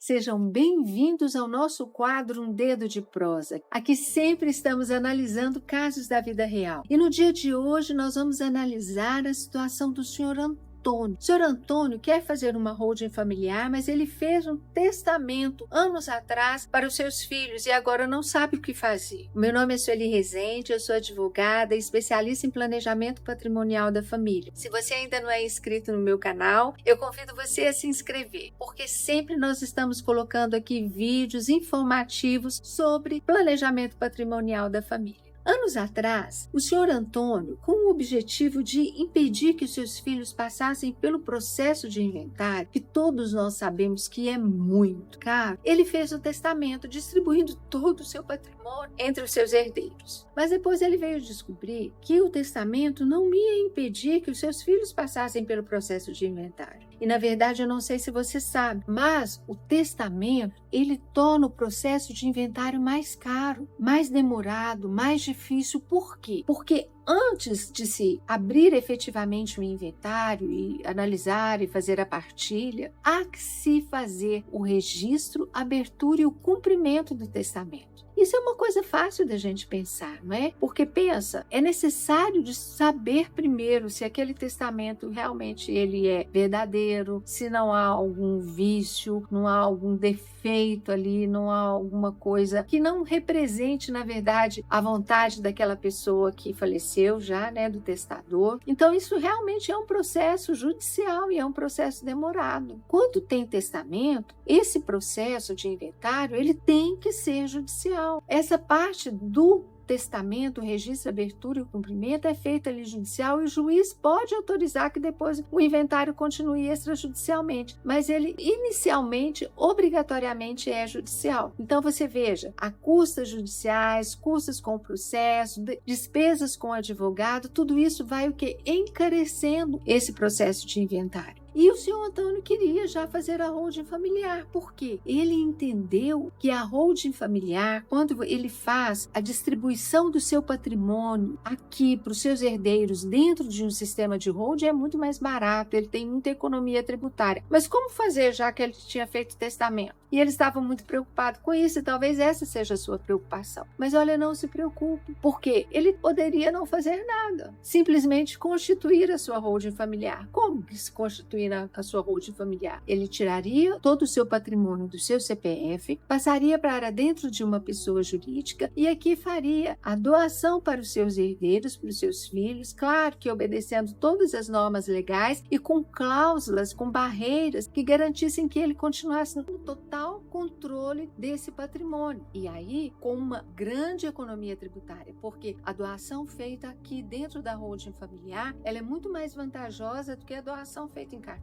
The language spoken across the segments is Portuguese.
Sejam bem-vindos ao nosso quadro Um Dedo de Prosa. Aqui sempre estamos analisando casos da vida real. E no dia de hoje nós vamos analisar a situação do Sr. Antônio. O Sr. Antônio quer fazer uma holding familiar, mas ele fez um testamento anos atrás para os seus filhos e agora não sabe o que fazer. Meu nome é Sueli Rezende, eu sou advogada e especialista em planejamento patrimonial da família. Se você ainda não é inscrito no meu canal, eu convido você a se inscrever, porque sempre nós estamos colocando aqui vídeos informativos sobre planejamento patrimonial da família. Anos atrás, o Sr. Antônio, com o objetivo de impedir que os seus filhos passassem pelo processo de inventário, que todos nós sabemos que é muito caro, ele fez um testamento distribuindo todo o seu patrimônio entre os seus herdeiros. Mas depois ele veio descobrir que o testamento não ia impedir que os seus filhos passassem pelo processo de inventário. E na verdade eu não sei se você sabe, mas o testamento ele torna o processo de inventário mais caro, mais demorado, mais difícil. Por quê? Porque antes de se abrir efetivamente o inventário e analisar e fazer a partilha, há que se fazer o registro, a abertura e o cumprimento do testamento. Isso é uma coisa fácil da gente pensar, não é? Porque pensa, é necessário de saber primeiro se aquele testamento realmente ele é verdadeiro, se não há algum vício, não há algum defeito ali, não há alguma coisa que não represente, na verdade, a vontade daquela pessoa que faleceu já, né, do testador. Então isso realmente é um processo judicial e é um processo demorado. Quando tem testamento, esse processo de inventário, ele tem que ser judicial. Essa parte do testamento, o registro, a abertura e o cumprimento é feita ali judicial e o juiz pode autorizar que depois o inventário continue extrajudicialmente, mas ele inicialmente, obrigatoriamente é judicial. Então você veja, há custas judiciais, custas com o processo, despesas com o advogado, tudo isso vai o quê? Encarecendo esse processo de inventário. E o senhor Antônio queria já fazer a holding familiar. Por quê? Ele entendeu que a holding familiar, quando ele faz a distribuição do seu patrimônio aqui para os seus herdeiros dentro de um sistema de holding, é muito mais barato, ele tem muita economia tributária. Mas como fazer, já que ele tinha feito o testamento? E ele estava muito preocupado com isso, e talvez essa seja a sua preocupação. Mas olha, não se preocupe, porque ele poderia não fazer nada, simplesmente constituir a sua holding familiar. Como que se constituir a sua holding familiar? Ele tiraria todo o seu patrimônio do seu CPF, passaria para dentro de uma pessoa jurídica e aqui faria a doação para os seus herdeiros, para os seus filhos, claro que obedecendo todas as normas legais e com cláusulas, com barreiras que garantissem que ele continuasse no total controle desse patrimônio. E aí, com uma grande economia tributária, porque a doação feita aqui dentro da holding familiar, ela é muito mais vantajosa do que a doação feita em cartório.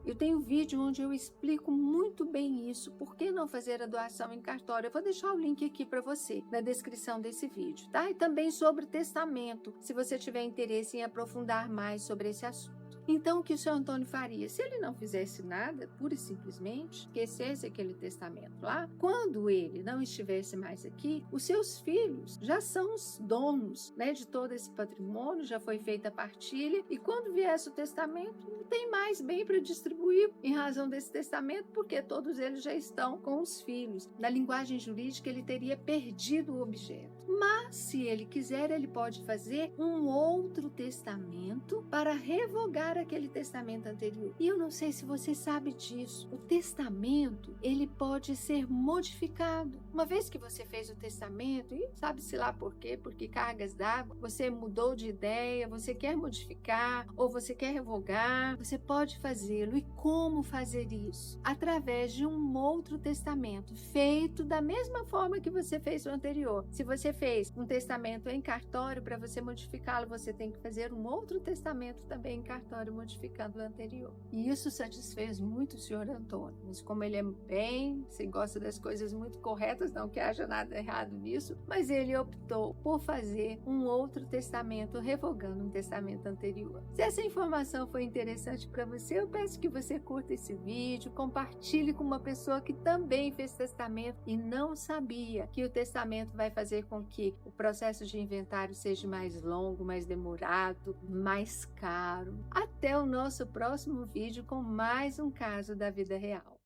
Eu tenho um vídeo onde eu explico muito bem isso. Por que não fazer a doação em cartório? Eu vou deixar o link aqui para você na descrição desse vídeo, tá? E também sobre testamento, se você tiver interesse em aprofundar mais sobre esse assunto. Então, o que o senhor Antônio faria? Se ele não fizesse nada, pura e simplesmente esquecesse aquele testamento lá, quando ele não estivesse mais aqui, os seus filhos já são os donos, né, de todo esse patrimônio, já foi feita a partilha, e quando viesse o testamento, não tem mais bem para distribuir em razão desse testamento, porque todos eles já estão com os filhos. Na linguagem jurídica, ele teria perdido o objeto. Mas, se ele quiser, ele pode fazer um outro testamento para revogar aquele testamento anterior. E eu não sei se você sabe disso. O testamento, ele pode ser modificado. Uma vez que você fez o testamento, e sabe-se lá por quê, porque cargas d'água, você mudou de ideia, você quer modificar ou você quer revogar, você pode fazê-lo. E como fazer isso? Através de um outro testamento, feito da mesma forma que você fez o anterior. Se você fez um testamento em cartório, para você modificá-lo, você tem que fazer um outro testamento também em cartório, modificando o anterior. E isso satisfez muito o senhor Antônio. Mas como ele é bem, se gosta das coisas muito corretas, não que haja nada errado nisso, mas ele optou por fazer um outro testamento, revogando um testamento anterior. Se essa informação foi interessante para você, eu peço que você curta esse vídeo, compartilhe com uma pessoa que também fez testamento e não sabia que o testamento vai fazer com que o processo de inventário seja mais longo, mais demorado, mais caro. Até o nosso próximo vídeo com mais um caso da vida real.